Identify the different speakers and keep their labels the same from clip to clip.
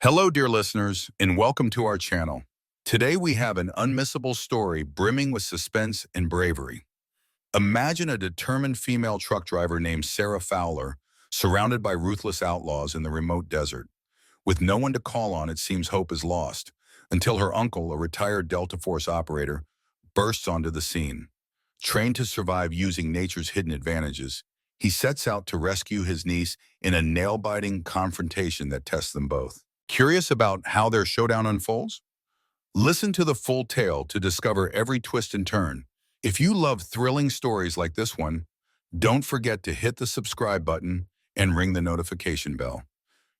Speaker 1: Hello, dear listeners, and welcome to our channel. Today we have an unmissable story brimming with suspense and bravery. Imagine a determined female truck driver named Sarah Fowler, surrounded by ruthless outlaws in the remote desert. With no one to call on, it seems hope is lost, until her uncle, a retired Delta Force operator, bursts onto the scene. Trained to survive using nature's hidden advantages, he sets out to rescue his niece in a nail-biting confrontation that tests them both. Curious about how their showdown unfolds? Listen to the full tale to discover every twist and turn. If you love thrilling stories like this one, don't forget to hit the subscribe button and ring the notification bell.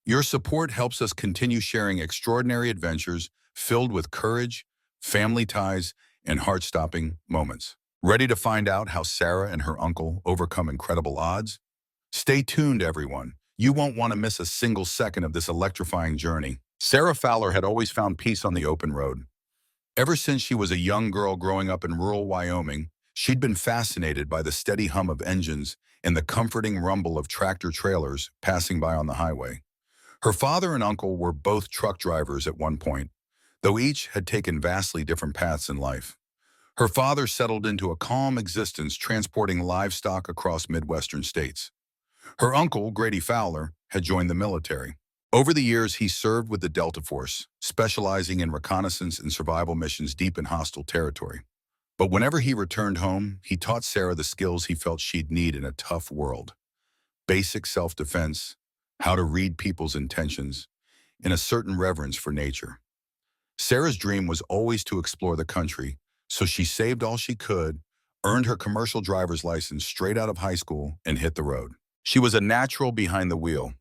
Speaker 1: Your support helps us continue sharing extraordinary adventures filled with courage, family ties, and heart-stopping moments. Ready to find out how Sarah and her uncle overcome incredible odds? Stay tuned, everyone. You won't want to miss a single second of this electrifying journey. Sarah Fowler had always found peace on the open road. Ever since she was a young girl growing up in rural Wyoming, she'd been fascinated by the steady hum of engines and the comforting rumble of tractor-trailers passing by on the highway. Her father and uncle were both truck drivers at one point, though each had taken vastly different paths in life. Her father settled into a calm existence transporting livestock across Midwestern states. Her uncle, Grady Fowler, had joined the military. Over the years, he served with the Delta Force, specializing in reconnaissance and survival missions deep in hostile territory. But whenever he returned home, he taught Sarah the skills he felt she'd need in a tough world. Basic self-defense, how to read people's intentions, and a certain reverence for nature. Sarah's dream was always to explore the country, so she saved all she could, earned her commercial driver's license straight out of high school, and hit the road. She was a natural behind the wheel,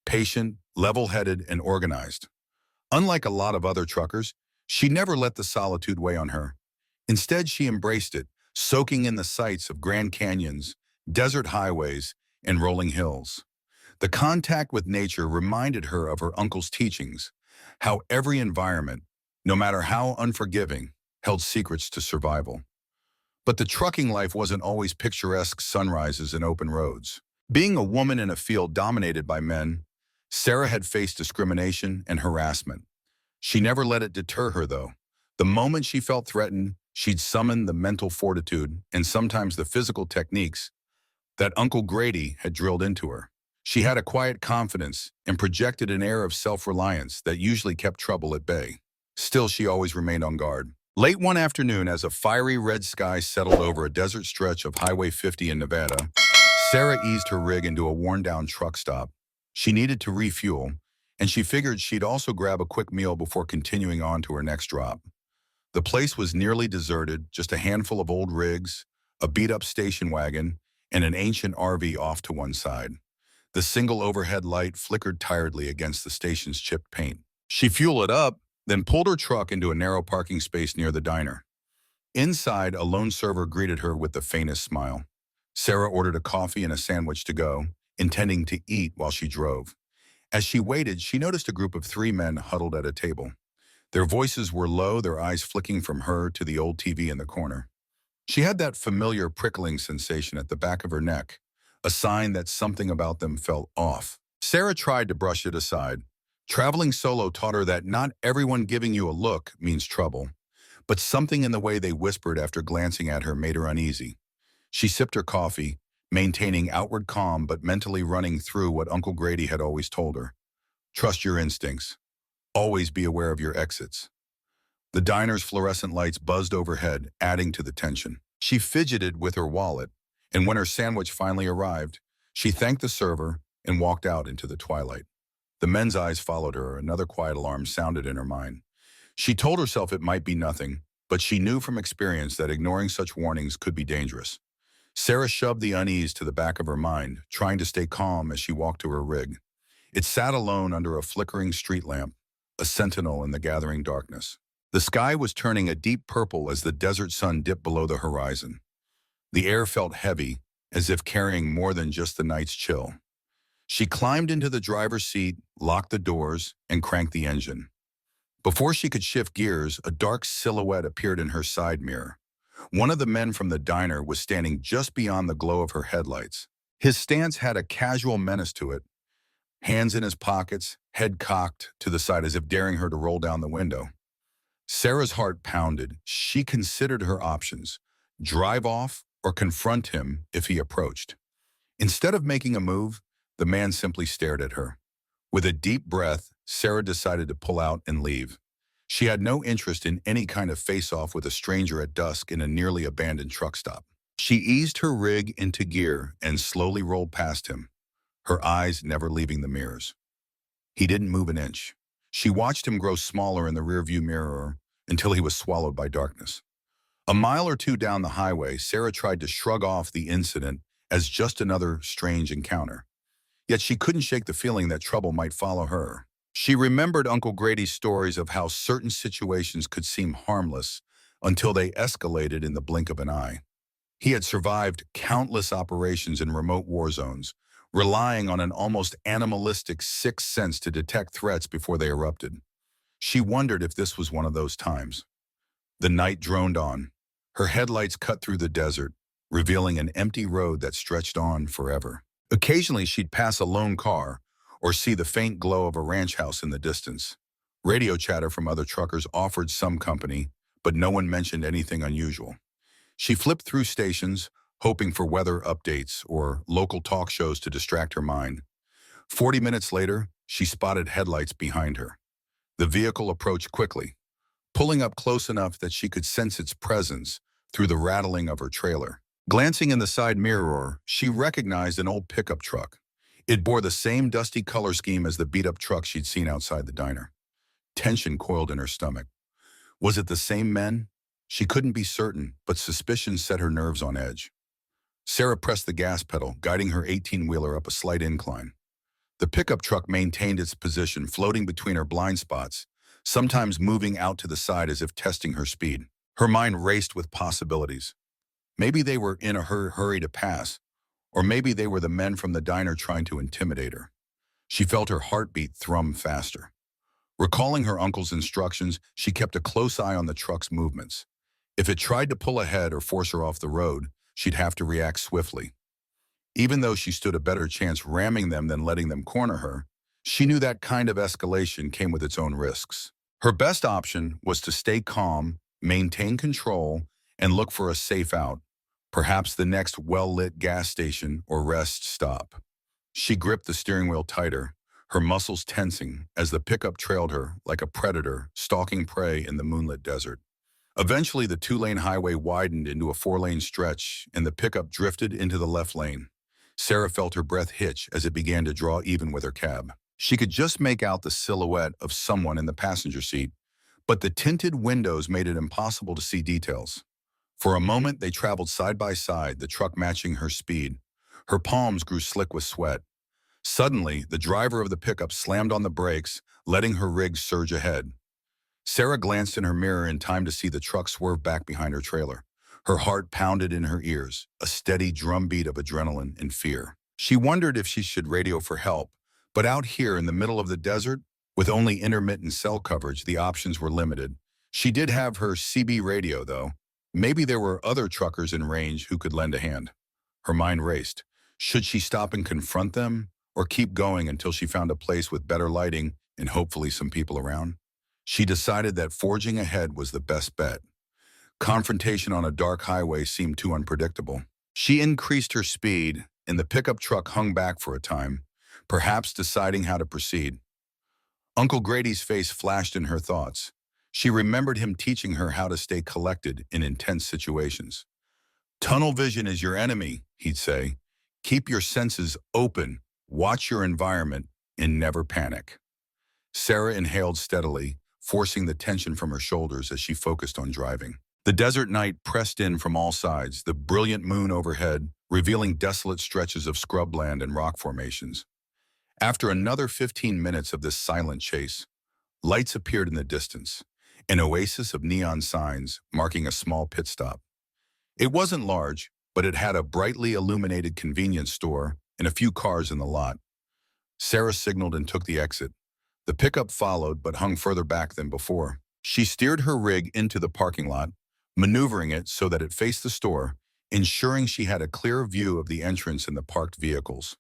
Speaker 1: patient, level-headed, and organized. Unlike a lot of other truckers, she never let the solitude weigh on her. Instead, she embraced it, soaking in the sights of Grand Canyons, desert highways, and rolling hills. The contact with nature reminded her of her uncle's teachings, how every environment, no matter how unforgiving, held secrets to survival. But the trucking life wasn't always picturesque sunrises and open roads. Being a woman in a field dominated by men, Sarah had faced discrimination and harassment. She never let it deter her, though. The moment she felt threatened, she'd summon the mental fortitude and sometimes the physical techniques that Uncle Grady had drilled into her. She had a quiet confidence and projected an air of self-reliance that usually kept trouble at bay. Still, she always remained on guard. Late one afternoon, as a fiery red sky settled over a desert stretch of Highway 50 in Nevada, Sarah eased her rig into a worn-down truck stop. She needed to refuel, and she figured she'd also grab a quick meal before continuing on to her next drop. The place was nearly deserted, just a handful of old rigs, a beat-up station wagon, and an ancient RV off to one side. The single overhead light flickered tiredly against the station's chipped paint. She fueled it up, then pulled her truck into a narrow parking space near the diner. Inside, a lone server greeted her with the faintest smile. Sarah ordered a coffee and a sandwich to go, intending to eat while she drove. As she waited, she noticed a group of 3 men huddled at a table. Their voices were low, their eyes flicking from her to the old TV in the corner. She had that familiar prickling sensation at the back of her neck, a sign that something about them felt off. Sarah tried to brush it aside. Traveling solo taught her that not everyone giving you a look means trouble, but something in the way they whispered after glancing at her made her uneasy. She sipped her coffee, maintaining outward calm but mentally running through what Uncle Grady had always told her. Trust your instincts. Always be aware of your exits. The diner's fluorescent lights buzzed overhead, adding to the tension. She fidgeted with her wallet, and when her sandwich finally arrived, she thanked the server and walked out into the twilight. The men's eyes followed her. Another quiet alarm sounded in her mind. She told herself it might be nothing, but she knew from experience that ignoring such warnings could be dangerous. Sarah shoved the unease to the back of her mind, trying to stay calm as she walked to her rig. It sat alone under a flickering street lamp, a sentinel in the gathering darkness. The sky was turning a deep purple as the desert sun dipped below the horizon. The air felt heavy, as if carrying more than just the night's chill. She climbed into the driver's seat, locked the doors, and cranked the engine. Before she could shift gears, a dark silhouette appeared in her side mirror. One of the men from the diner was standing just beyond the glow of her headlights. His stance had a casual menace to it, hands in his pockets, head cocked to the side as if daring her to roll down the window. Sarah's heart pounded. She considered her options: drive off or confront him if he approached. Instead of making a move, the man simply stared at her. With a deep breath, Sarah decided to pull out and leave. She had no interest in any kind of face-off with a stranger at dusk in a nearly abandoned truck stop. She eased her rig into gear and slowly rolled past him, her eyes never leaving the mirrors. He didn't move an inch. She watched him grow smaller in the rearview mirror until he was swallowed by darkness. A mile or two down the highway, Sarah tried to shrug off the incident as just another strange encounter. Yet she couldn't shake the feeling that trouble might follow her. She remembered Uncle Grady's stories of how certain situations could seem harmless until they escalated in the blink of an eye. He had survived countless operations in remote war zones, relying on an almost animalistic sixth sense to detect threats before they erupted. She wondered if this was one of those times. The night droned on. Her headlights cut through the desert, revealing an empty road that stretched on forever. Occasionally, she'd pass a lone car or see the faint glow of a ranch house in the distance. Radio chatter from other truckers offered some company, but no one mentioned anything unusual. She flipped through stations, hoping for weather updates or local talk shows to distract her mind. 40 minutes later, she spotted headlights behind her. The vehicle approached quickly, pulling up close enough that she could sense its presence through the rattling of her trailer. Glancing in the side mirror, she recognized an old pickup truck. It bore the same dusty color scheme as the beat-up truck she'd seen outside the diner. Tension coiled in her stomach. Was it the same men? She couldn't be certain, but suspicion set her nerves on edge. Sarah pressed the gas pedal, guiding her 18-wheeler up a slight incline. The pickup truck maintained its position, floating between her blind spots, sometimes moving out to the side as if testing her speed. Her mind raced with possibilities. Maybe they were in a hurry to pass, or maybe they were the men from the diner trying to intimidate her. She felt her heartbeat thrum faster. Recalling her uncle's instructions, she kept a close eye on the truck's movements. If it tried to pull ahead or force her off the road, she'd have to react swiftly. Even though she stood a better chance ramming them than letting them corner her, she knew that kind of escalation came with its own risks. Her best option was to stay calm, maintain control, and look for a safe out, perhaps the next well-lit gas station or rest stop. She gripped the steering wheel tighter, her muscles tensing as the pickup trailed her like a predator stalking prey in the moonlit desert. Eventually, the two-lane highway widened into a four-lane stretch, and the pickup drifted into the left lane. Sarah felt her breath hitch as it began to draw even with her cab. She could just make out the silhouette of someone in the passenger seat, but the tinted windows made it impossible to see details. For a moment, they traveled side by side, the truck matching her speed. Her palms grew slick with sweat. Suddenly, the driver of the pickup slammed on the brakes, letting her rig surge ahead. Sarah glanced in her mirror in time to see the truck swerve back behind her trailer. Her heart pounded in her ears, a steady drumbeat of adrenaline and fear. She wondered if she should radio for help, but out here in the middle of the desert, with only intermittent cell coverage, the options were limited. She did have her CB radio, though. Maybe there were other truckers in range who could lend a hand. Her mind raced. Should she stop and confront them, or keep going until she found a place with better lighting and hopefully some people around? She decided that forging ahead was the best bet. Confrontation on a dark highway seemed too unpredictable. She increased her speed, and the pickup truck hung back for a time, perhaps deciding how to proceed. Uncle Grady's face flashed in her thoughts. She remembered him teaching her how to stay collected in intense situations. "Tunnel vision is your enemy," he'd say. "Keep your senses open, watch your environment, and never panic." Sarah inhaled steadily, forcing the tension from her shoulders as she focused on driving. The desert night pressed in from all sides, the brilliant moon overhead, revealing desolate stretches of scrubland and rock formations. After another 15 minutes of this silent chase, lights appeared in the distance, an oasis of neon signs marking a small pit stop. It wasn't large, but it had a brightly illuminated convenience store and a few cars in the lot. Sarah signaled and took the exit. The pickup followed, but hung further back than before. She steered her rig into the parking lot, maneuvering it so that it faced the store, ensuring she had a clear view of the entrance and the parked vehicles.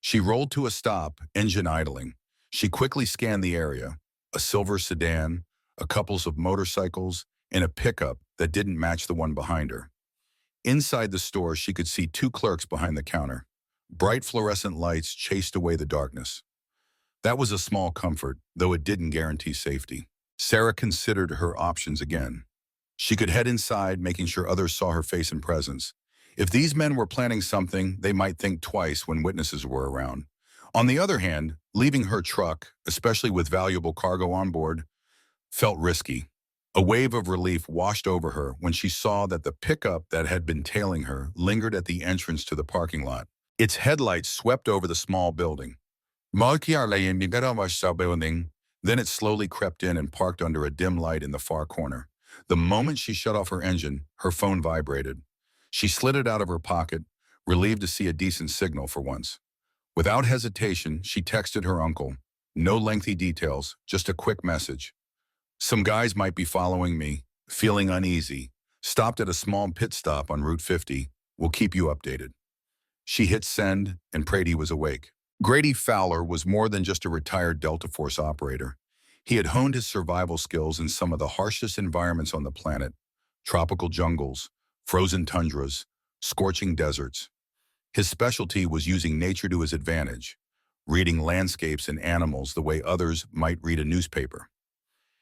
Speaker 1: She rolled to a stop, engine idling. She quickly scanned the area. A silver sedan, a couple of motorcycles, and a pickup that didn't match the one behind her. Inside the store, she could see two clerks behind the counter. Bright fluorescent lights chased away the darkness. That was a small comfort, though it didn't guarantee safety. Sarah considered her options again. She could head inside, making sure others saw her face and presence. If these men were planning something, they might think twice when witnesses were around. On the other hand, leaving her truck, especially with valuable cargo on board, felt risky. A wave of relief washed over her when she saw that the pickup that had been tailing her lingered at the entrance to the parking lot. Its headlights swept over the small building. Then it slowly crept in and parked under a dim light in the far corner. The moment she shut off her engine, her phone vibrated. She slid it out of her pocket, relieved to see a decent signal for once. Without hesitation, she texted her uncle. No lengthy details, just a quick message. Some guys might be following me, feeling uneasy. Stopped at a small pit stop on Route 50. We'll keep you updated. She hit send and prayed he was awake. Grady Fowler was more than just a retired Delta Force operator. He had honed his survival skills in some of the harshest environments on the planet: tropical jungles, frozen tundras, scorching deserts. His specialty was using nature to his advantage, reading landscapes and animals the way others might read a newspaper.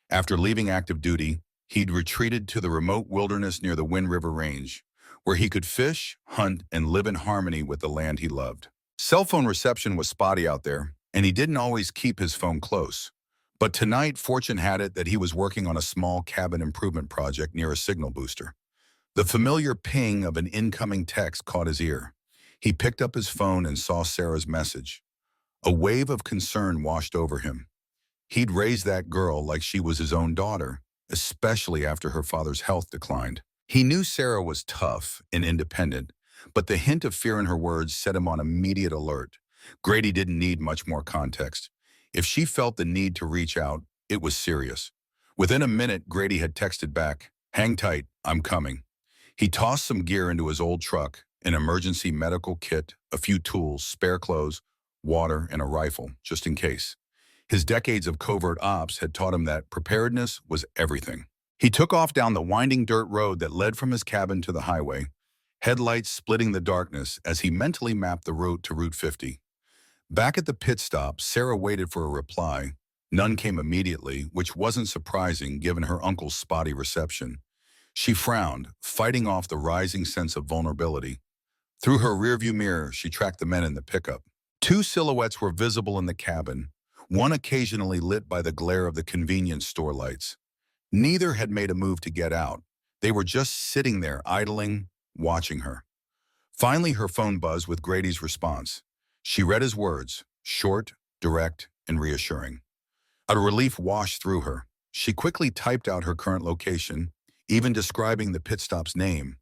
Speaker 1: After leaving active duty, he'd retreated to the remote wilderness near the Wind River Range, where he could fish, hunt, and live in harmony with the land he loved. Cell phone reception was spotty out there, and he didn't always keep his phone close. But tonight, fortune had it that he was working on a small cabin improvement project near a signal booster. The familiar ping of an incoming text caught his ear. He picked up his phone and saw Sarah's message. A wave of concern washed over him. He'd raised that girl like she was his own daughter, especially after her father's health declined. He knew Sarah was tough and independent, but the hint of fear in her words set him on immediate alert. Grady didn't need much more context. If she felt the need to reach out, it was serious. Within a minute, Grady had texted back, "Hang tight, I'm coming." He tossed some gear into his old truck, an emergency medical kit, a few tools, spare clothes, water, and a rifle, just in case. His decades of covert ops had taught him that preparedness was everything. He took off down the winding dirt road that led from his cabin to the highway, headlights splitting the darkness as he mentally mapped the route to Route 50. Back at the pit stop, Sarah waited for a reply. None came immediately, which wasn't surprising given her uncle's spotty reception. She frowned, fighting off the rising sense of vulnerability. Through her rearview mirror, she tracked the men in the pickup. Two silhouettes were visible in the cabin, one occasionally lit by the glare of the convenience store lights. Neither had made a move to get out. They were just sitting there, idling, watching her. Finally, her phone buzzed with Grady's response. She read his words, short, direct, and reassuring. A relief washed through her. She quickly typed out her current location, even describing the pit stop's name,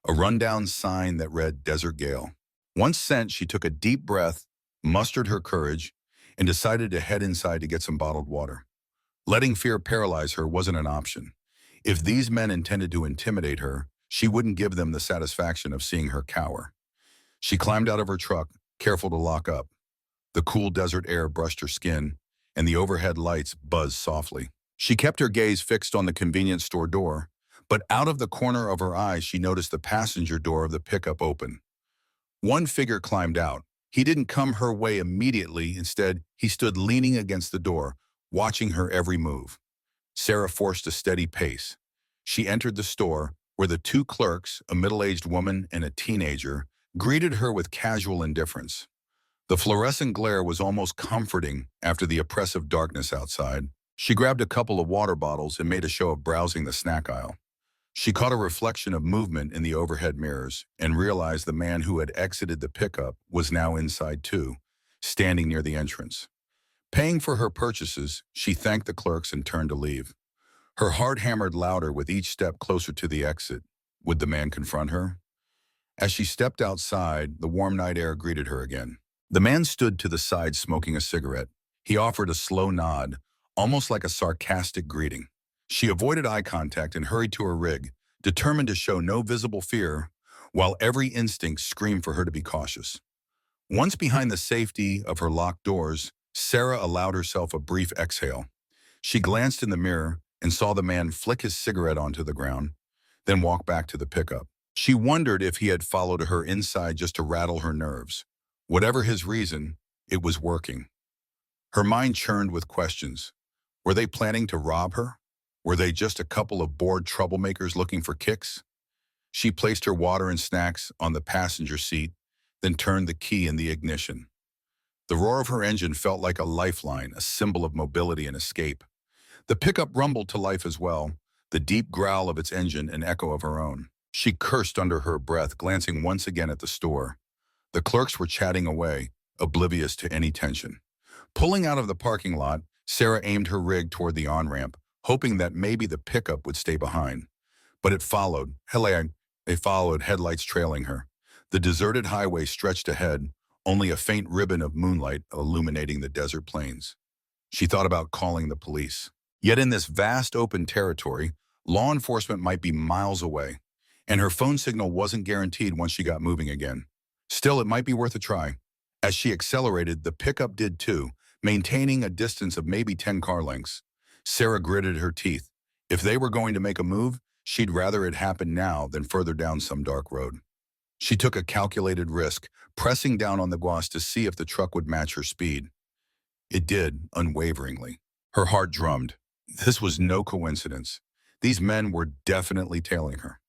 Speaker 1: a rundown sign that read Desert Gale. Once sent, she took a deep breath, mustered her courage, and decided to head inside to get some bottled water. Letting fear paralyze her wasn't an option. If these men intended to intimidate her, she wouldn't give them the satisfaction of seeing her cower. She climbed out of her truck, careful to lock up. The cool desert air brushed her skin, and the overhead lights buzzed softly. She kept her gaze fixed on the convenience store door, but out of the corner of her eye she noticed the passenger door of the pickup open. One figure climbed out. He didn't come her way immediately. Instead, he stood leaning against the door, watching her every move. Sarah forced a steady pace. She entered the store, where the two clerks, a middle-aged woman and a teenager, greeted her with casual indifference. The fluorescent glare was almost comforting after the oppressive darkness outside. She grabbed a couple of water bottles and made a show of browsing the snack aisle. She caught a reflection of movement in the overhead mirrors and realized the man who had exited the pickup was now inside too, standing near the entrance. Paying for her purchases, she thanked the clerks and turned to leave. Her heart hammered louder with each step closer to the exit. Would the man confront her? As she stepped outside, the warm night air greeted her again. The man stood to the side smoking a cigarette. He offered a slow nod, almost like a sarcastic greeting. She avoided eye contact and hurried to her rig, determined to show no visible fear, while every instinct screamed for her to be cautious. Once behind the safety of her locked doors, Sarah allowed herself a brief exhale. She glanced in the mirror and saw the man flick his cigarette onto the ground, then walk back to the pickup. She wondered if he had followed her inside just to rattle her nerves. Whatever his reason, it was working. Her mind churned with questions. Were they planning to rob her? Were they just a couple of bored troublemakers looking for kicks? She placed her water and snacks on the passenger seat, then turned the key in the ignition. The roar of her engine felt like a lifeline, a symbol of mobility and escape. The pickup rumbled to life as well, the deep growl of its engine an echo of her own. She cursed under her breath, glancing once again at the store. The clerks were chatting away, oblivious to any tension. Pulling out of the parking lot, Sarah aimed her rig toward the on-ramp, hoping that maybe the pickup would stay behind. But it followed. They followed, headlights trailing her. The deserted highway stretched ahead, only a faint ribbon of moonlight illuminating the desert plains. She thought about calling the police. Yet in this vast open territory, law enforcement might be miles away, and her phone signal wasn't guaranteed once she got moving again. Still, it might be worth a try. As she accelerated, the pickup did too, maintaining a distance of maybe 10 car lengths. Sarah gritted her teeth. If they were going to make a move, she'd rather it happen now than further down some dark road. She took a calculated risk, pressing down on the gas to see if the truck would match her speed. It did, unwaveringly. Her heart drummed. This was no coincidence. These men were definitely tailing her.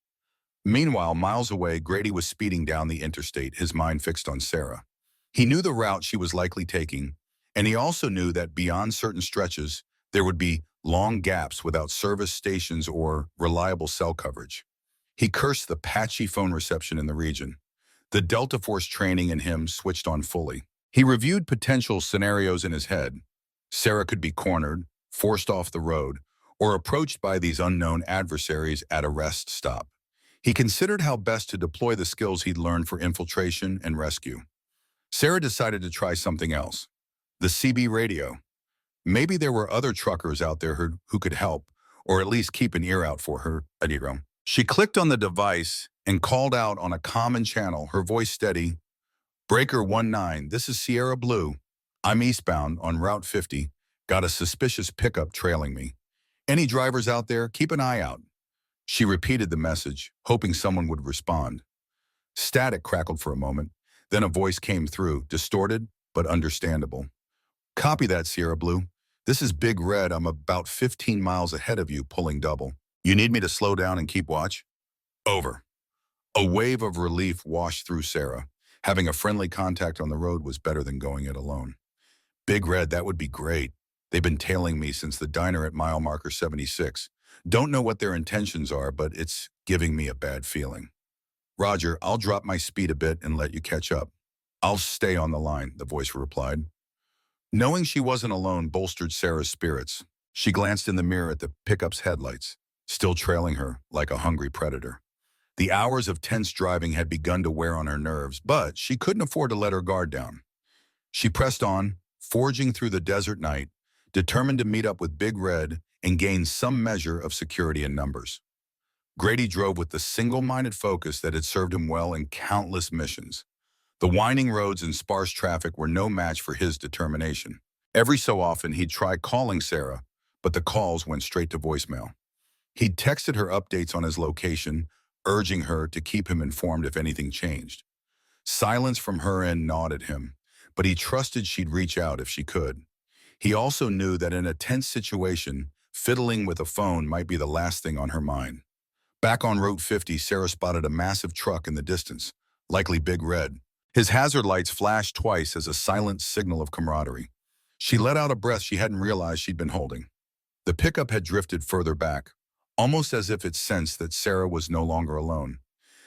Speaker 1: Meanwhile, miles away, Grady was speeding down the interstate, his mind fixed on Sarah. He knew the route she was likely taking, and he also knew that beyond certain stretches, there would be long gaps without service stations or reliable cell coverage. He cursed the patchy phone reception in the region. The Delta Force training in him switched on fully. He reviewed potential scenarios in his head. Sarah could be cornered, forced off the road, or approached by these unknown adversaries at a rest stop. He considered how best to deploy the skills he'd learned for infiltration and rescue. Sarah decided to try something else. The CB radio. Maybe there were other truckers out there who could help, or at least keep an ear out for her. She clicked on the device and called out on a common channel, her voice steady. Breaker 19, this is Sierra Blue. I'm eastbound on Route 50. Got a suspicious pickup trailing me. Any drivers out there, keep an eye out. She repeated the message, hoping someone would respond. Static crackled for a moment. Then a voice came through, distorted but understandable. Copy that, Sierra Blue. This is Big Red. I'm about 15 miles ahead of you, pulling double. You need me to slow down and keep watch? Over. A wave of relief washed through Sarah. Having a friendly contact on the road was better than going it alone. Big Red, that would be great. They've been tailing me since the diner at mile marker 76. Don't know what their intentions are, but it's giving me a bad feeling. Roger, I'll drop my speed a bit and let you catch up. I'll stay on the line, the voice replied. Knowing she wasn't alone bolstered Sarah's spirits. She glanced in the mirror at the pickup's headlights, still trailing her like a hungry predator. The hours of tense driving had begun to wear on her nerves, but she couldn't afford to let her guard down. She pressed on, forging through the desert night, determined to meet up with Big Red and gain some measure of security in numbers. Grady drove with the single-minded focus that had served him well in countless missions. The winding roads and sparse traffic were no match for his determination. Every so often, he'd try calling Sarah, but the calls went straight to voicemail. He'd texted her updates on his location, urging her to keep him informed if anything changed. Silence from her end gnawed at him, but he trusted she'd reach out if she could. He also knew that in a tense situation, fiddling with a phone might be the last thing on her mind. Back on Route 50, Sarah spotted a massive truck in the distance, likely Big Red. His hazard lights flashed twice as a silent signal of camaraderie. She let out a breath she hadn't realized she'd been holding. The pickup had drifted further back, almost as if it sensed that Sarah was no longer alone.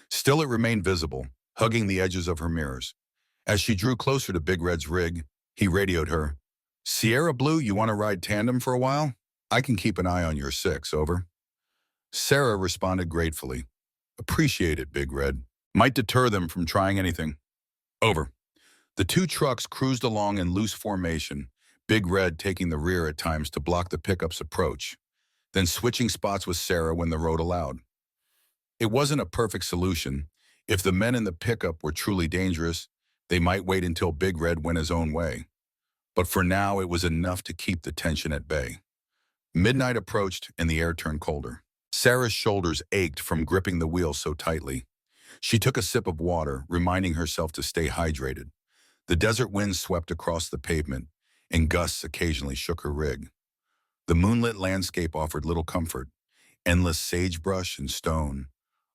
Speaker 1: Still, it remained visible, hugging the edges of her mirrors. As she drew closer to Big Red's rig, he radioed her. Sierra Blue, you want to ride tandem for a while? I can keep an eye on your 6, over. Sarah responded gratefully. Appreciate it, Big Red. Might deter them from trying anything. Over. The two trucks cruised along in loose formation, Big Red taking the rear at times to block the pickup's approach, then switching spots with Sarah when the road allowed. It wasn't a perfect solution. If the men in the pickup were truly dangerous, They might wait until Big Red went his own way. But for now, it was enough to keep the tension at bay. Midnight approached and the air turned colder. Sarah's shoulders ached from gripping the wheel so tightly. She took a sip of water, reminding herself to stay hydrated. The desert wind swept across the pavement, and gusts occasionally shook her rig. The moonlit landscape offered little comfort, endless sagebrush and stone,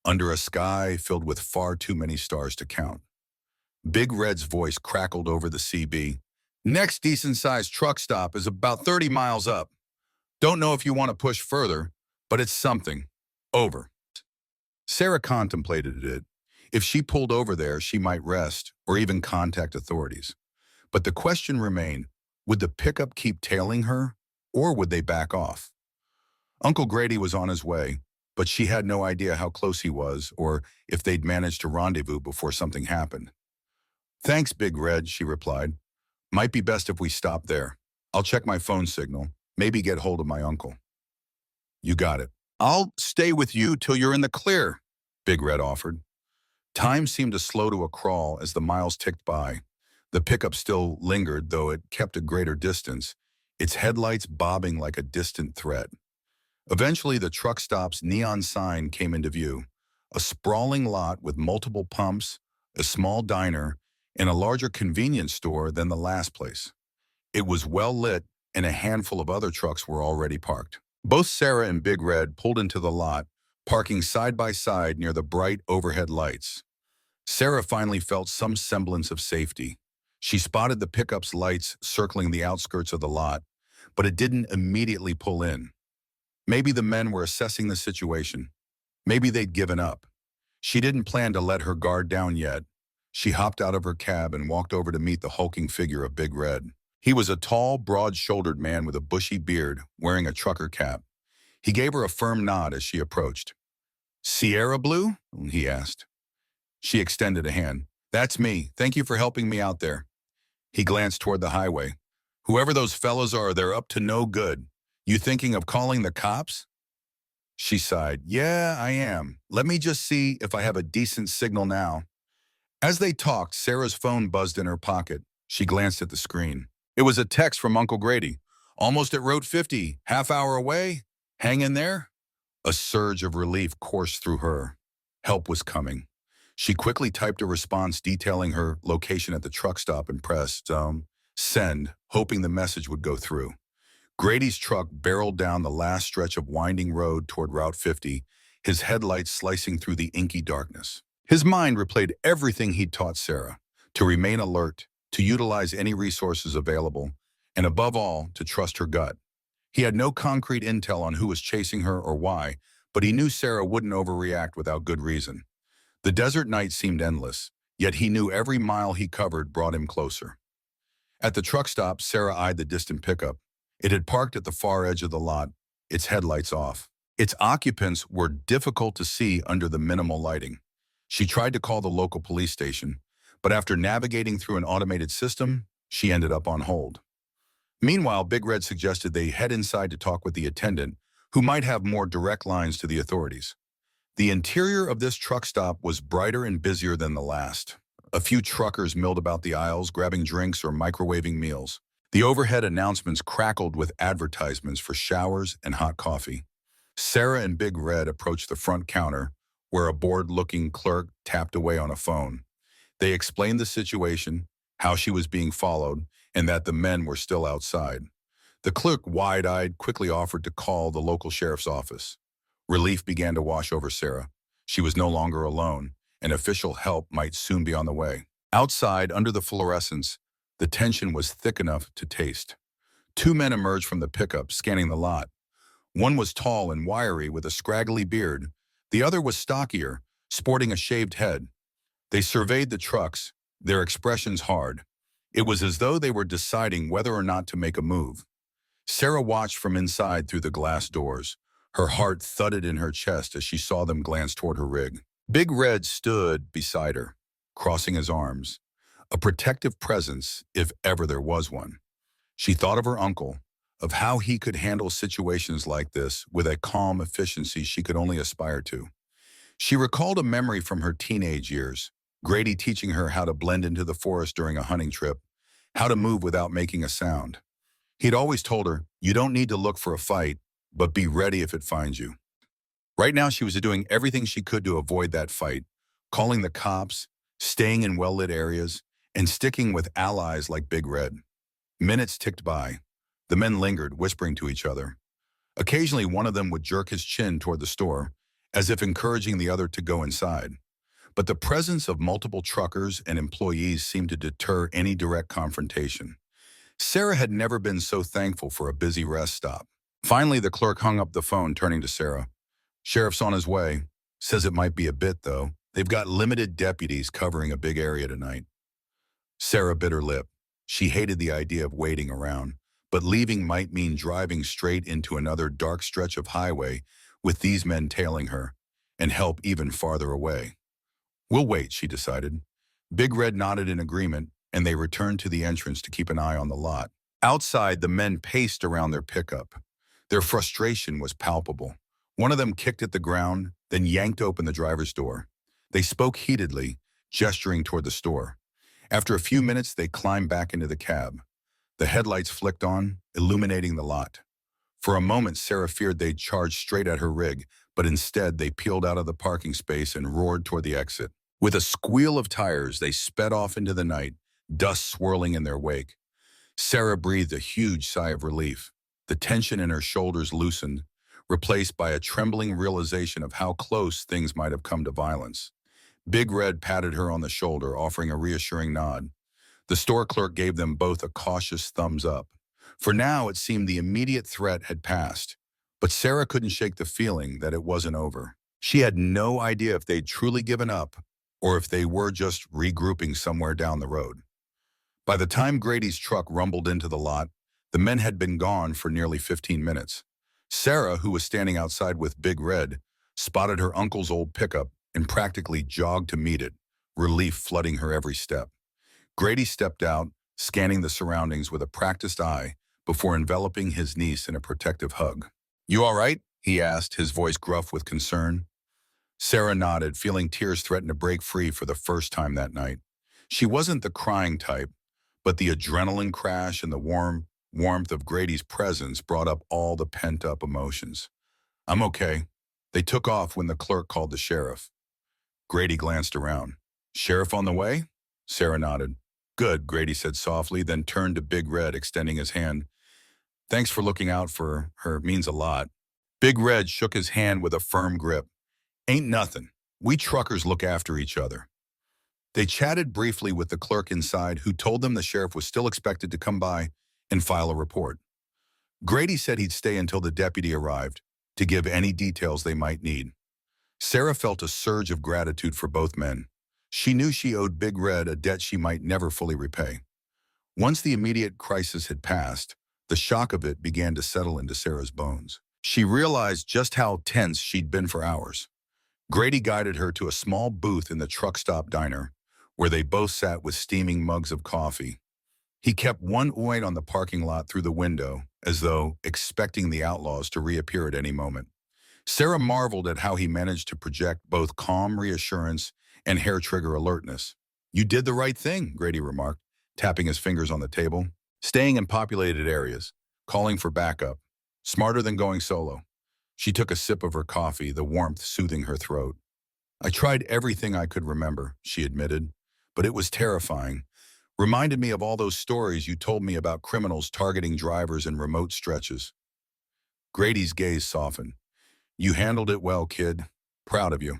Speaker 1: under a sky filled with far too many stars to count. Big Red's voice crackled over the CB. Next decent-sized truck stop is about 30 miles up. Don't know if you want to push further, but it's something. Over. Sarah contemplated it. If she pulled over there, she might rest or even contact authorities. But the question remained, would the pickup keep tailing her, or would they back off? Uncle Grady was on his way, but she had no idea how close he was or if they'd managed to rendezvous before something happened. Thanks, Big Red, she replied. Might be best if we stop there. I'll check my phone signal, maybe get hold of my uncle. You got it. I'll stay with you till you're in the clear, Big Red offered. Time seemed to slow to a crawl as the miles ticked by. The pickup still lingered, though it kept a greater distance, its headlights bobbing like a distant threat. Eventually, the truck stop's neon sign came into view, a sprawling lot with multiple pumps, a small diner, and a larger convenience store than the last place. It was well lit, and a handful of other trucks were already parked. Both Sarah and Big Red pulled into the lot, parking side by side near the bright overhead lights. Sarah finally felt some semblance of safety. She spotted the pickup's lights circling the outskirts of the lot, but it didn't immediately pull in. Maybe the men were assessing the situation. Maybe they'd given up. She didn't plan to let her guard down yet. She hopped out of her cab and walked over to meet the hulking figure of Big Red. He was a tall, broad-shouldered man with a bushy beard, wearing a trucker cap. He gave her a firm nod as she approached. Sierra Blue? He asked. She extended a hand. That's me. Thank you for helping me out there. He glanced toward the highway. Whoever those fellows are, they're up to no good. You thinking of calling the cops? She sighed. Yeah, I am. Let me just see if I have a decent signal now. As they talked, Sarah's phone buzzed in her pocket. She glanced at the screen. It was a text from Uncle Grady. Almost at Route 50, half hour away. Hang in there. A surge of relief coursed through her. Help was coming. She quickly typed a response detailing her location at the truck stop and pressed send, hoping the message would go through. Grady's truck barreled down the last stretch of winding road toward Route 50, his headlights slicing through the inky darkness. His mind replayed everything he'd taught Sarah, to remain alert, to utilize any resources available, and above all, to trust her gut. He had no concrete intel on who was chasing her or why, but he knew Sarah wouldn't overreact without good reason. The desert night seemed endless, yet he knew every mile he covered brought him closer. At the truck stop, Sarah eyed the distant pickup. It had parked at the far edge of the lot, its headlights off. Its occupants were difficult to see under the minimal lighting. She tried to call the local police station, but after navigating through an automated system, she ended up on hold. Meanwhile, Big Red suggested they head inside to talk with the attendant, who might have more direct lines to the authorities. The interior of this truck stop was brighter and busier than the last. A few truckers milled about the aisles, grabbing drinks or microwaving meals. The overhead announcements crackled with advertisements for showers and hot coffee. Sarah and Big Red approached the front counter, where a bored-looking clerk tapped away on a phone. They explained the situation, how she was being followed, and that the men were still outside. The clerk, wide-eyed, quickly offered to call the local sheriff's office. Relief began to wash over Sarah. She was no longer alone, and official help might soon be on the way. Outside, under the fluorescence, the tension was thick enough to taste. Two men emerged from the pickup, scanning the lot. One was tall and wiry with a scraggly beard. The other was stockier, sporting a shaved head. They surveyed the trucks, their expressions hard. It was as though they were deciding whether or not to make a move. Sarah watched from inside through the glass doors. Her heart thudded in her chest as she saw them glance toward her rig. Big Red stood beside her, crossing his arms, a protective presence if ever there was one. She thought of her uncle, of how he could handle situations like this with a calm efficiency she could only aspire to. She recalled a memory from her teenage years. Grady teaching her how to blend into the forest during a hunting trip, how to move without making a sound. He'd always told her, you don't need to look for a fight, but be ready if it finds you. Right now, she was doing everything she could to avoid that fight, calling the cops, staying in well-lit areas, and sticking with allies like Big Red. Minutes ticked by. The men lingered, whispering to each other. Occasionally, one of them would jerk his chin toward the store, as if encouraging the other to go inside. But the presence of multiple truckers and employees seemed to deter any direct confrontation. Sarah had never been so thankful for a busy rest stop. Finally, the clerk hung up the phone, turning to Sarah. Sheriff's on his way. Says it might be a bit, though. They've got limited deputies covering a big area tonight. Sarah bit her lip. She hated the idea of waiting around, but leaving might mean driving straight into another dark stretch of highway with these men tailing her, and help even farther away. We'll wait, she decided. Big Red nodded in agreement, and they returned to the entrance to keep an eye on the lot. Outside, the men paced around their pickup. Their frustration was palpable. One of them kicked at the ground, then yanked open the driver's door. They spoke heatedly, gesturing toward the store. After a few minutes, they climbed back into the cab. The headlights flicked on, illuminating the lot. For a moment, Sarah feared they'd charge straight at her rig, but instead they peeled out of the parking space and roared toward the exit. With a squeal of tires, they sped off into the night, dust swirling in their wake. Sarah breathed a huge sigh of relief. The tension in her shoulders loosened, replaced by a trembling realization of how close things might have come to violence. Big Red patted her on the shoulder, offering a reassuring nod. The store clerk gave them both a cautious thumbs up. For now, it seemed the immediate threat had passed, but Sarah couldn't shake the feeling that it wasn't over. She had no idea if they'd truly given up or if they were just regrouping somewhere down the road. By the time Grady's truck rumbled into the lot, the men had been gone for nearly 15 minutes. Sarah, who was standing outside with Big Red, spotted her uncle's old pickup and practically jogged to meet it, relief flooding her every step. Grady stepped out, scanning the surroundings with a practiced eye before enveloping his niece in a protective hug. "You all right?" he asked, his voice gruff with concern. Sarah nodded, feeling tears threaten to break free for the first time that night. She wasn't the crying type, but the adrenaline crash and the warmth of Grady's presence brought up all the pent-up emotions. "I'm okay." They took off when the clerk called the sheriff. Grady glanced around. "Sheriff on the way?" Sarah nodded. "Good," Grady said softly, then turned to Big Red, extending his hand. "Thanks for looking out for her, means a lot." Big Red shook his hand with a firm grip. "Ain't nothing. We truckers look after each other." They chatted briefly with the clerk inside, who told them the sheriff was still expected to come by and file a report. Grady said he'd stay until the deputy arrived to give any details they might need. Sarah felt a surge of gratitude for both men. She knew she owed Big Red a debt she might never fully repay. Once the immediate crisis had passed, the shock of it began to settle into Sarah's bones. She realized just how tense she'd been for hours. Grady guided her to a small booth in the truck stop diner, where they both sat with steaming mugs of coffee. He kept one eye on the parking lot through the window, as though expecting the Outlaws to reappear at any moment. Sarah marveled at how he managed to project both calm reassurance and hair-trigger alertness. "You did the right thing," Grady remarked, tapping his fingers on the table. "Staying in populated areas, calling for backup. Smarter than going solo." She took a sip of her coffee, the warmth soothing her throat. "I tried everything I could remember," she admitted, "but it was terrifying. Reminded me of all those stories you told me about criminals targeting drivers in remote stretches." Grady's gaze softened. "You handled it well, kid. Proud of you."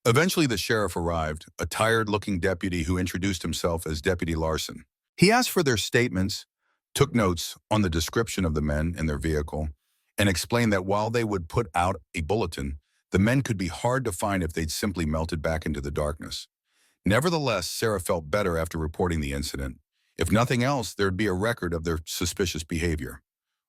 Speaker 1: Eventually, the sheriff arrived, a tired-looking deputy who introduced himself as Deputy Larson. He asked for their statements, took notes on the description of the men and their vehicle, and explained that while they would put out a bulletin, the men could be hard to find if they'd simply melted back into the darkness. Nevertheless, Sarah felt better after reporting the incident. If nothing else, there'd be a record of their suspicious behavior.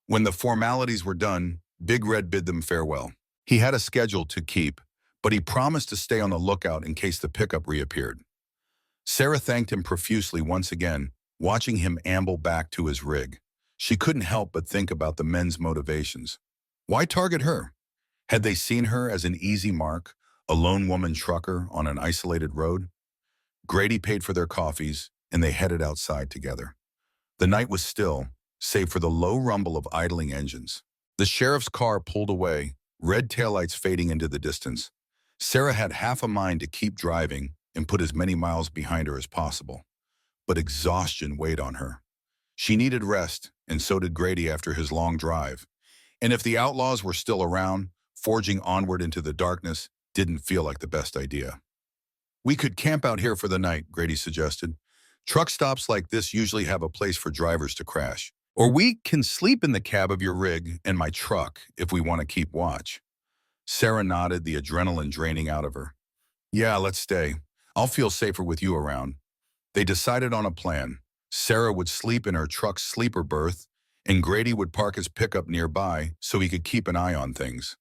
Speaker 1: When the formalities were done, Big Red bid them farewell. He had a schedule to keep, but he promised to stay on the lookout in case the pickup reappeared. Sarah thanked him profusely once again, watching him amble back to his rig. She couldn't help but think about the men's motivations. Why target her? Had they seen her as an easy mark, a lone woman trucker on an isolated road? Grady paid for their coffees, and they headed outside together. The night was still, save for the low rumble of idling engines. The sheriff's car pulled away, red taillights fading into the distance. Sarah had half a mind to keep driving and put as many miles behind her as possible. But exhaustion weighed on her. She needed rest, and so did Grady after his long drive. And if the outlaws were still around, forging onward into the darkness didn't feel like the best idea. "We could camp out here for the night," Grady suggested. "Truck stops like this usually have a place for drivers to crash. Or we can sleep in the cab of your rig and my truck if we want to keep watch." Sarah nodded, the adrenaline draining out of her. "Yeah, let's stay. I'll feel safer with you around." They decided on a plan. Sarah would sleep in her truck's sleeper berth, and Grady would park his pickup nearby so he could keep an eye on things.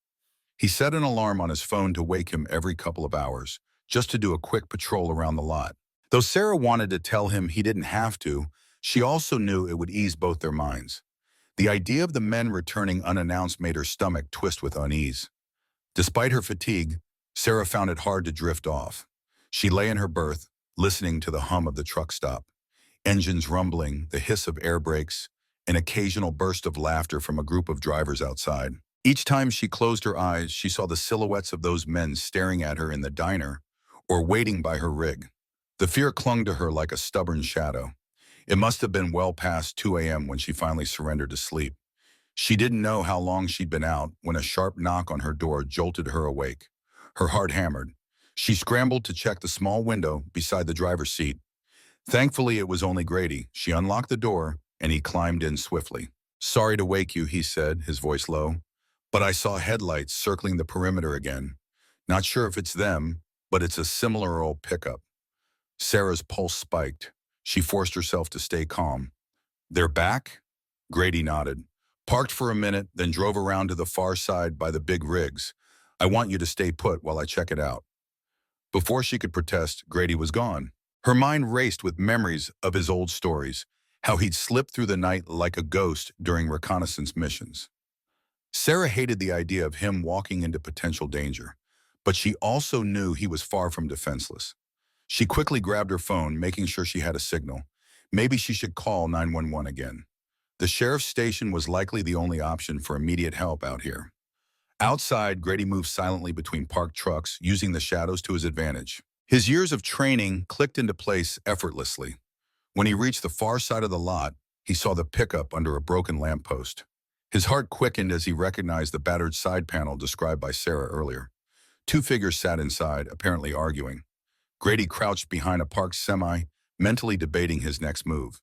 Speaker 1: He set an alarm on his phone to wake him every couple of hours, just to do a quick patrol around the lot. Though Sarah wanted to tell him he didn't have to, she also knew it would ease both their minds. The idea of the men returning unannounced made her stomach twist with unease. Despite her fatigue, Sarah found it hard to drift off. She lay in her berth, listening to the hum of the truck stop. Engines rumbling, the hiss of air brakes, an occasional burst of laughter from a group of drivers outside. Each time she closed her eyes, she saw the silhouettes of those men staring at her in the diner or waiting by her rig. The fear clung to her like a stubborn shadow. It must have been well past 2 a.m. when she finally surrendered to sleep. She didn't know how long she'd been out when a sharp knock on her door jolted her awake. Her heart hammered. She scrambled to check the small window beside the driver's seat. Thankfully, it was only Grady. She unlocked the door, and he climbed in swiftly. "Sorry to wake you," he said, his voice low. "But I saw headlights circling the perimeter again. Not sure if it's them, but it's a similar old pickup." Sarah's pulse spiked. She forced herself to stay calm. "They're back?" Grady nodded. "Parked for a minute, then drove around to the far side by the big rigs. I want you to stay put while I check it out." Before she could protest, Grady was gone. Her mind raced with memories of his old stories, how he'd slipped through the night like a ghost during reconnaissance missions. Sarah hated the idea of him walking into potential danger, but she also knew he was far from defenseless. She quickly grabbed her phone, making sure she had a signal. Maybe she should call 911 again. The sheriff's station was likely the only option for immediate help out here. Outside, Grady moved silently between parked trucks, using the shadows to his advantage. His years of training clicked into place effortlessly. When he reached the far side of the lot, he saw the pickup under a broken lamppost. His heart quickened as he recognized the battered side panel described by Sarah earlier. Two figures sat inside, apparently arguing. Grady crouched behind a parked semi, mentally debating his next move.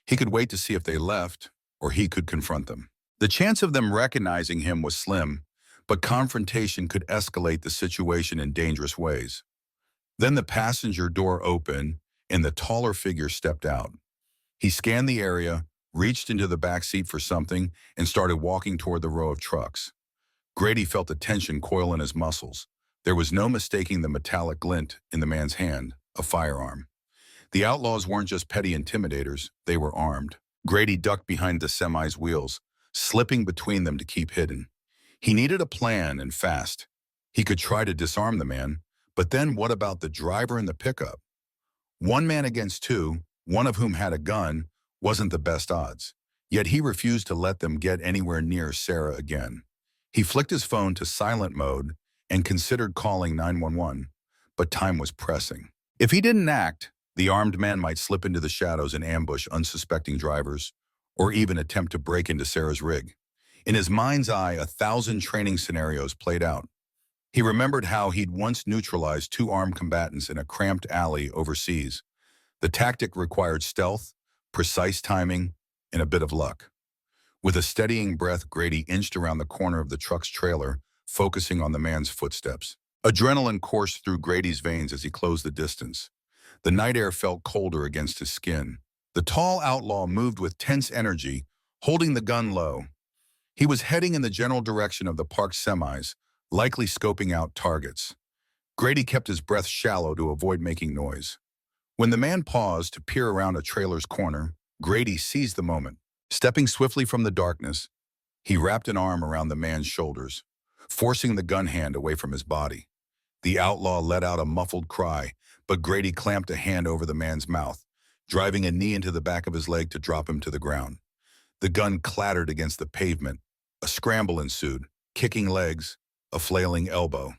Speaker 1: He could wait to see if they left, or he could confront them. The chance of them recognizing him was slim, but confrontation could escalate the situation in dangerous ways. Then the passenger door opened, and the taller figure stepped out. He scanned the area, reached into the back seat for something, and started walking toward the row of trucks. Grady felt the tension coil in his muscles. There was no mistaking the metallic glint in the man's hand, a firearm. The outlaws weren't just petty intimidators, they were armed. Grady ducked behind the semi's wheels, slipping between them to keep hidden. He needed a plan, and fast. He could try to disarm the man, but then what about the driver and the pickup? One man against two, one of whom had a gun, wasn't the best odds. Yet he refused to let them get anywhere near Sarah again. He flicked his phone to silent mode and considered calling 911, but time was pressing. If he didn't act, the armed man might slip into the shadows and ambush unsuspecting drivers, or even attempt to break into Sarah's rig. In his mind's eye, 1,000 training scenarios played out. He remembered how he'd once neutralized two armed combatants in a cramped alley overseas. The tactic required stealth, precise timing, and a bit of luck. With a steadying breath, Grady inched around the corner of the truck's trailer, focusing on the man's footsteps. Adrenaline coursed through Grady's veins as he closed the distance. The night air felt colder against his skin. The tall outlaw moved with tense energy, holding the gun low. He was heading in the general direction of the parked semis, likely scoping out targets. Grady kept his breath shallow to avoid making noise. When the man paused to peer around a trailer's corner, Grady seized the moment. Stepping swiftly from the darkness, he wrapped an arm around the man's shoulders, forcing the gun hand away from his body. The outlaw let out a muffled cry, but Grady clamped a hand over the man's mouth, driving a knee into the back of his leg to drop him to the ground. The gun clattered against the pavement. A scramble ensued, kicking legs, a flailing elbow.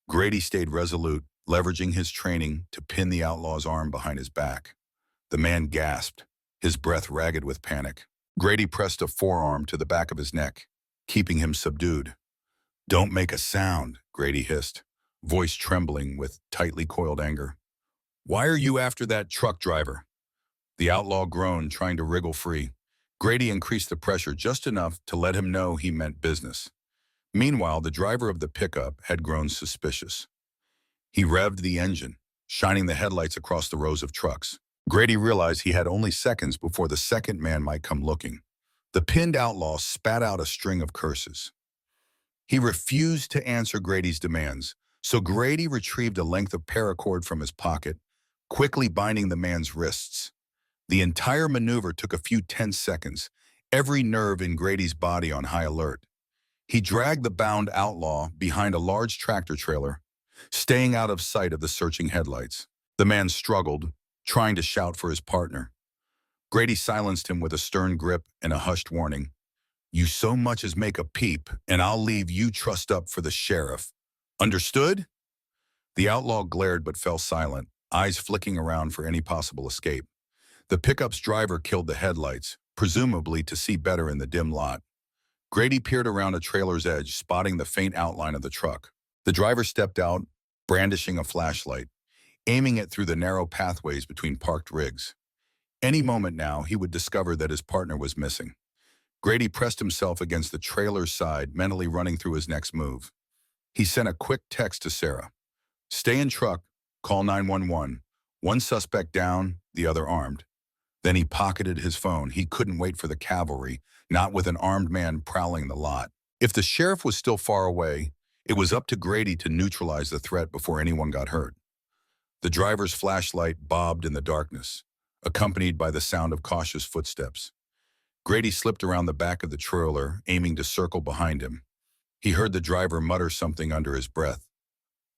Speaker 1: Grady stayed resolute, leveraging his training to pin the outlaw's arm behind his back. The man gasped, his breath ragged with panic. Grady pressed a forearm to the back of his neck, keeping him subdued. "Don't make a sound," Grady hissed, voice trembling with tightly coiled anger. "Why are you after that truck driver?" The outlaw groaned, trying to wriggle free. Grady increased the pressure just enough to let him know he meant business. Meanwhile, the driver of the pickup had grown suspicious. He revved the engine, shining the headlights across the rows of trucks. Grady realized he had only seconds before the second man might come looking. The pinned outlaw spat out a string of curses. He refused to answer Grady's demands, so Grady retrieved a length of paracord from his pocket, quickly binding the man's wrists. The entire maneuver took a few tense seconds, every nerve in Grady's body on high alert. He dragged the bound outlaw behind a large tractor trailer, staying out of sight of the searching headlights. The man struggled, trying to shout for his partner. Grady silenced him with a stern grip and a hushed warning. "You so much as make a peep, and I'll leave you trussed up for the sheriff. Understood?" The outlaw glared but fell silent, eyes flicking around for any possible escape. The pickup's driver killed the headlights, presumably to see better in the dim lot. Grady peered around a trailer's edge, spotting the faint outline of the truck. The driver stepped out, brandishing a flashlight, aiming it through the narrow pathways between parked rigs. Any moment now, he would discover that his partner was missing. Grady pressed himself against the trailer's side, mentally running through his next move. He sent a quick text to Sarah. "Stay in truck, call 911. One suspect down, the other armed." Then he pocketed his phone. He couldn't wait for the cavalry, not with an armed man prowling the lot. If the sheriff was still far away, it was up to Grady to neutralize the threat before anyone got hurt. The driver's flashlight bobbed in the darkness, accompanied by the sound of cautious footsteps. Grady slipped around the back of the trailer, aiming to circle behind him. He heard the driver mutter something under his breath,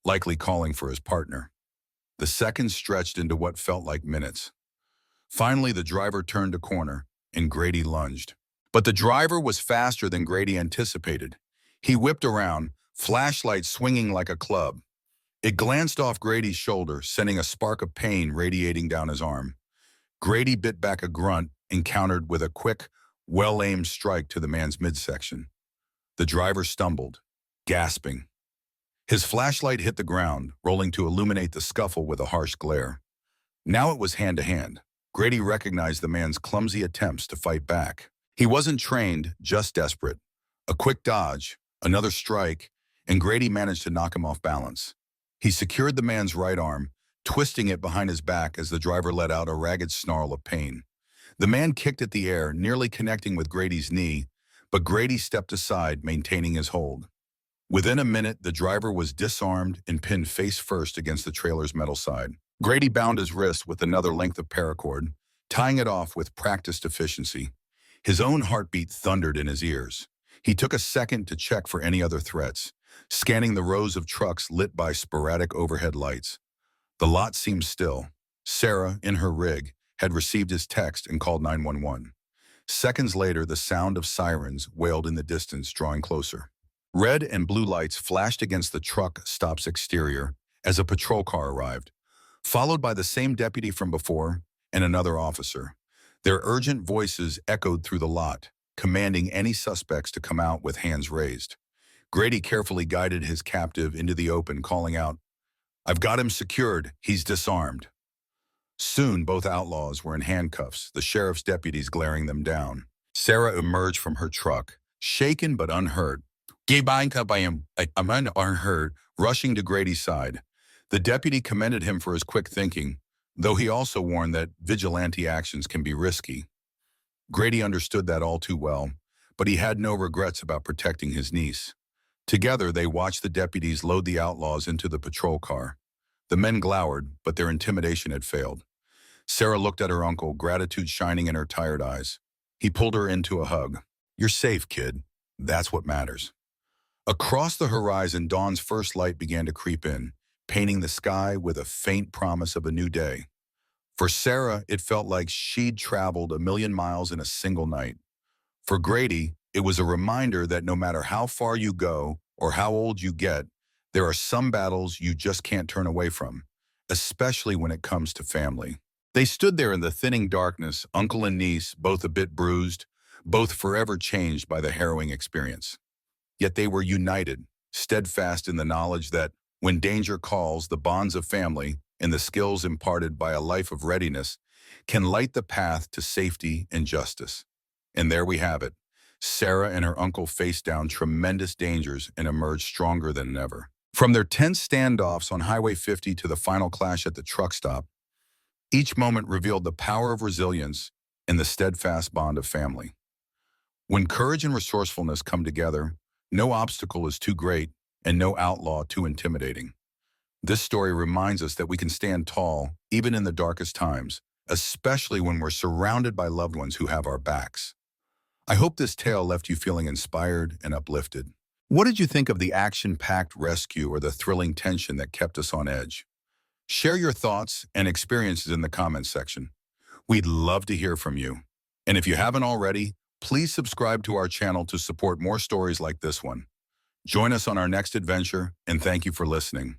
Speaker 1: likely calling for his partner. The seconds stretched into what felt like minutes. Finally, the driver turned a corner, and Grady lunged. But the driver was faster than Grady anticipated. He whipped around, flashlight swinging like a club. It glanced off Grady's shoulder, sending a spark of pain radiating down his arm. Grady bit back a grunt and countered with a quick, well-aimed strike to the man's midsection. The driver stumbled, gasping. His flashlight hit the ground, rolling to illuminate the scuffle with a harsh glare. Now it was hand-to-hand. Grady recognized the man's clumsy attempts to fight back. He wasn't trained, just desperate. A quick dodge, another strike, and Grady managed to knock him off balance. He secured the man's right arm, twisting it behind his back as the driver let out a ragged snarl of pain. The man kicked at the air, nearly connecting with Grady's knee, but Grady stepped aside, maintaining his hold. Within a minute, the driver was disarmed and pinned face first against the trailer's metal side. Grady bound his wrist with another length of paracord, tying it off with practiced efficiency. His own heartbeat thundered in his ears. He took a second to check for any other threats, scanning the rows of trucks lit by sporadic overhead lights. The lot seemed still. Sarah, in her rig, had received his text and called 911. Seconds later, the sound of sirens wailed in the distance, drawing closer. Red and blue lights flashed against the truck stop's exterior as a patrol car arrived, followed by the same deputy from before and another officer. Their urgent voices echoed through the lot, commanding any suspects to come out with hands raised. Grady carefully guided his captive into the open, calling out, "I've got him secured. He's disarmed." Soon, both outlaws were in handcuffs, the sheriff's deputies glaring them down. Sarah emerged from her truck, shaken but unhurt. I'm unhurt, rushing to Grady's side. The deputy commended him for his quick thinking, though he also warned that vigilante actions can be risky. Grady understood that all too well, but he had no regrets about protecting his niece. Together, they watched the deputies load the outlaws into the patrol car. The men glowered, but their intimidation had failed. Sarah looked at her uncle, gratitude shining in her tired eyes. He pulled her into a hug. "You're safe, kid. That's what matters." Across the horizon, dawn's first light began to creep in, painting the sky with a faint promise of a new day. For Sarah, it felt like she'd traveled a million miles in a single night. For Grady, it was a reminder that no matter how far you go or how old you get, there are some battles you just can't turn away from, especially when it comes to family. They stood there in the thinning darkness, uncle and niece, both a bit bruised, both forever changed by the harrowing experience. Yet they were united, steadfast in the knowledge that when danger calls, the bonds of family and the skills imparted by a life of readiness can light the path to safety and justice. And there we have it. Sarah and her uncle faced down tremendous dangers and emerged stronger than ever. From their tense standoffs on Highway 50 to the final clash at the truck stop, each moment revealed the power of resilience and the steadfast bond of family. When courage and resourcefulness come together, no obstacle is too great and no outlaw too intimidating. This story reminds us that we can stand tall even in the darkest times, especially when we're surrounded by loved ones who have our backs. I hope this tale left you feeling inspired and uplifted. What did you think of the action-packed rescue or the thrilling tension that kept us on edge? Share your thoughts and experiences in the comments section. We'd love to hear from you. And if you haven't already, please subscribe to our channel to support more stories like this one. Join us on our next adventure, and thank you for listening.